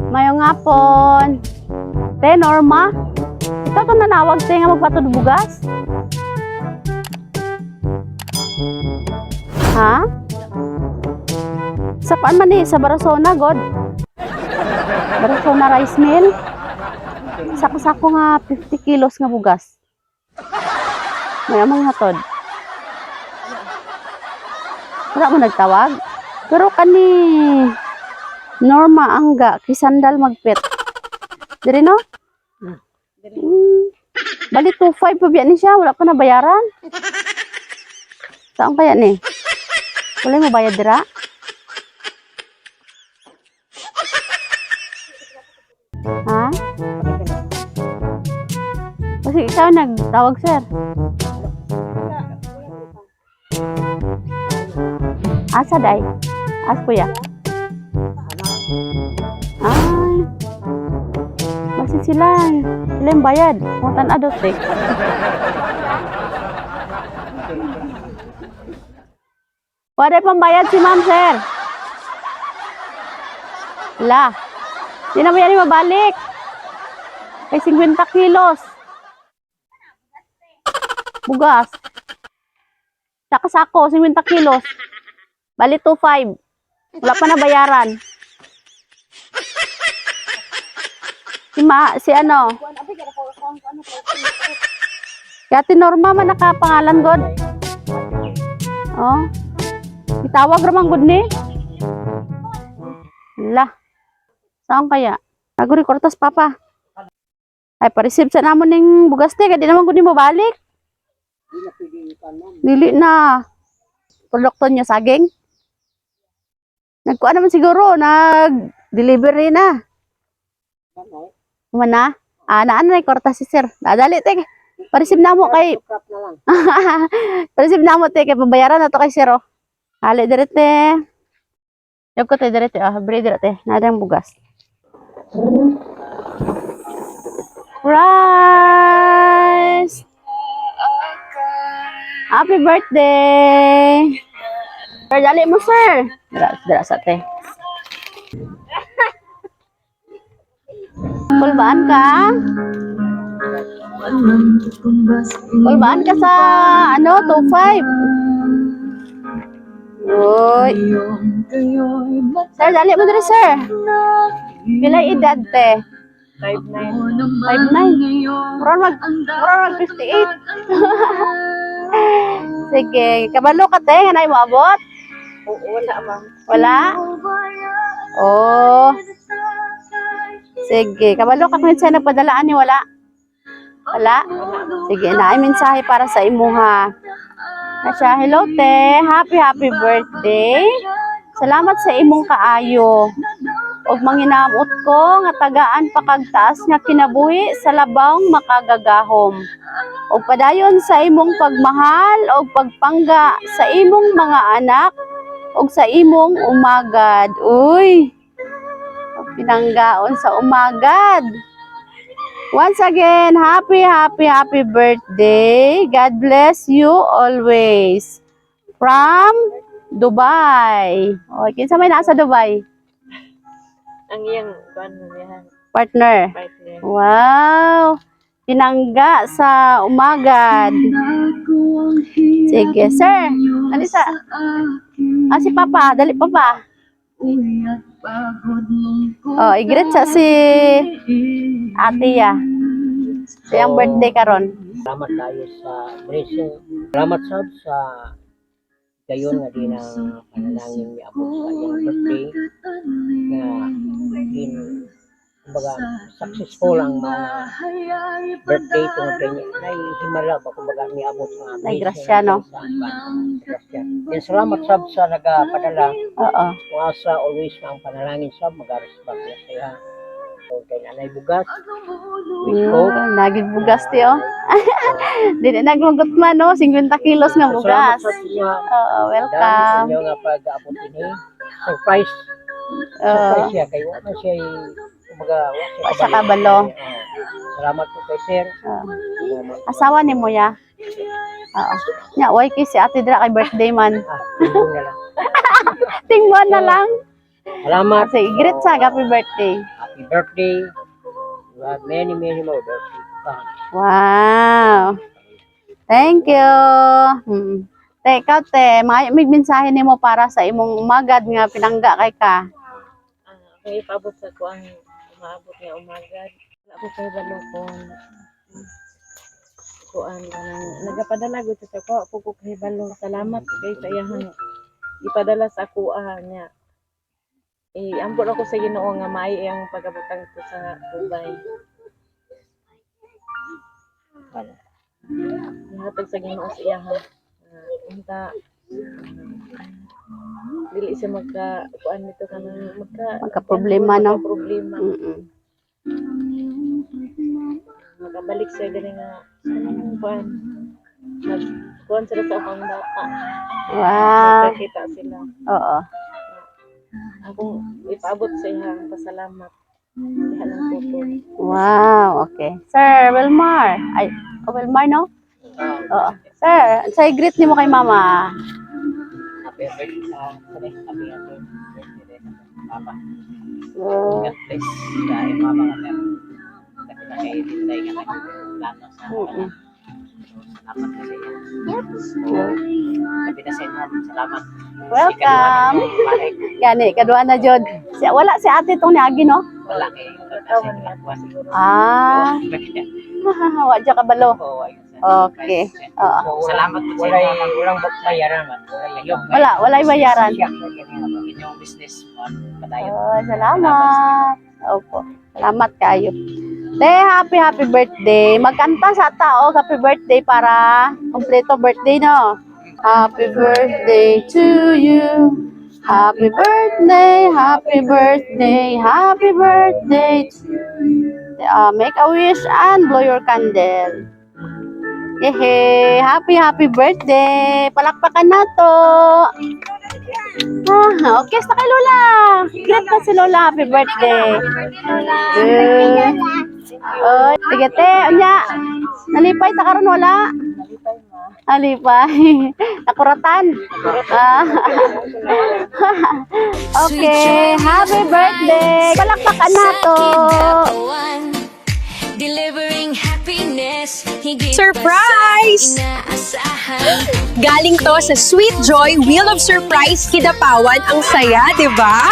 Mayong hapon. Te, Norma. Ikaw to nanawag te nga magpatod bugas? Ha? Sa paan man sa Barasona, God? Barasona rice mill? Sako-sako nga 50 kilos nga bugas. May amang hatod. Wala mo nagtawag? Pero kani Norma angga, kisandal magpit. Diri no? Bali 2.5 pa biya ni siya, wala pa na bayaran. Saan kaya ni? Wala mo bayad dira? Ha? Kasi ikaw nagtawag, sir. Asa day? As kuya? Ay. Masih sila yung bayad. Mutan adot eh. Wala pambayad si ma'am, sir. Wala. Di na mo yan mabalik. Kay 50 kilos. Bugas. Sako-sako, 50 kilos. Bali 2.5. Wala pa na bayaran. Si ano? Kaya Norma man nakapangalan, God. Oh. Itawag ramang God ni. Lah. Saan kaya? Naguri kortas papa. Ay pa-receive sa namon ning bugas te, kadi naman gud ni mo balik. Dili na. Produkto niya saging. Nagkuha naman siguro, nag-delivery na. Mana? Naan na kortas si sir. Dadali te. Pa-receive na mo kay pa-receive na mo te kay pabayaran na to kay sir. Oh. Ali direte. Yok ko te direte. Bri direte. Nadang bugas. Rice. Happy birthday. Sir, dali mo, sir. Dira sa te. Kulbaan ka? Kulbaan ka sa, 2.5. Uy. Sir, dali mo diri, sir. Pilay edad, te? 5'9". 5'9". Murang mag 58. Sige, kabalo ka, te. Hanay mo abot? Oo, wala ma'am. Wala? Oh. Sige, kabalo ka kung saan nagpadalaan ni wala? Wala? Sige, naay mensahe para sa imuha. Asya, hello te, happy birthday. Salamat sa imong kaayo. Og manginamot ko nga tagaan pakagtaas nga kinabuhi sa labawng makagagahom. Og padayon sa imong pagmahal og pagpangga sa imong mga anak og sa imong umagad. Uy. Pinanggaon sa umagad. Once again, happy birthday. God bless you always. From Dubai. O, kinsa may nasa Dubai? Ang iyang yan. Partner. Wow. Pinangga sa umagad. Sige, sir. Alisa. Si Papa. Dali, Papa. Oh, i-greet sa si ate ya. Siyang birthday karon. Salamat tayo sa blessing. Salamat sa gayon nga din ang panalangin ni Abot sa iyang birthday na din kumbaga successful ang mga birthday tungod kay nay himala ba kumbaga ni Abot nga Nay grasya, no? Yan salamat sa nagapadala. Oo. Asa always nga ang panalangin sa magaresbak niya saya. So kay nanay bugas. Nagig bugas ti oh. Dili naglugot man no, 50 kilos nga bugas. Oo, welcome. Inyo nga pag-abot ini. Surprise. Surprise siya kay wa man siya kumbaga Wa siya kabalo. Salamat po kay sir. Asawa ni mo ya. Oo. Nya way kay si ate dira kay birthday man. Tingnan na lang. Tingwan na lang. Salamat. Sige, greet sa happy birthday. Happy happy birthday. You have many, many more birthdays to come. Wow. Thank you. Te, ikaw te, may mensahe nimo para sa imong umagad nga pinangga kay ka. Kung ipabot sa ko ang umaabot nga umagad. Wala ko kay balokon. Kuan kanang nagapadala gud sa ko ako kay balong salamat kay sa iyang ipadala sa ako niya. Ambot ako sa Ginoo nga maay ang pagabutang ko sa Dubai. Ano? Ihatag sa Ginoo sa iyahan. Unta dili siya kuan nito kanang Magka-problema, no? Problema. Makabalik siya gani nga kuan. Kuan sila sa akong bata. Wow. Nakita sila. Oo. Akong ipaabot sa iya ang pasalamat. Diha lang po. Wow, okay. Sir Wilmar. Ay, Wilmar, no? Oo. Sir, sa greet nimo kay mama. Happy birthday sa happy birthday Papa. Oh. God bless sa imong mama nga meron. Kasi na kay Dinday nga plano sa kanya. Salamat sa iya. Sabi na sa inyo, salamat. Welcome. Gani, kaduha na jud. Wala si ate tong niagi, no? Wala kay Kawan nga po siguro. Ah, wa dya kabalo. Okay. Oo. Salamat po sa inyo. Walang bayaran man. Walay bayaran. Inyong business. Padayon. Oh, salamat. Opo. Salamat kayo. Te, happy birthday. Magkanta sa tao, happy birthday para kompleto birthday, no? Happy birthday to you. Happy birthday, happy birthday, happy birthday to you. Make a wish and blow your candle. Hehe, happy birthday. Palakpakan na to. Okay, sa kay Lola. Greet na si Lola, happy birthday. Good. Oh, sige te, unya. Nalipay ta karon wala. Nalipay. Nakuratan. Okay, happy birthday. Palakpakan na to. Delivering happiness. Surprise! Galing to sa Sweet Joy Wheel of Surprise Kidapawan. Ang saya, di ba?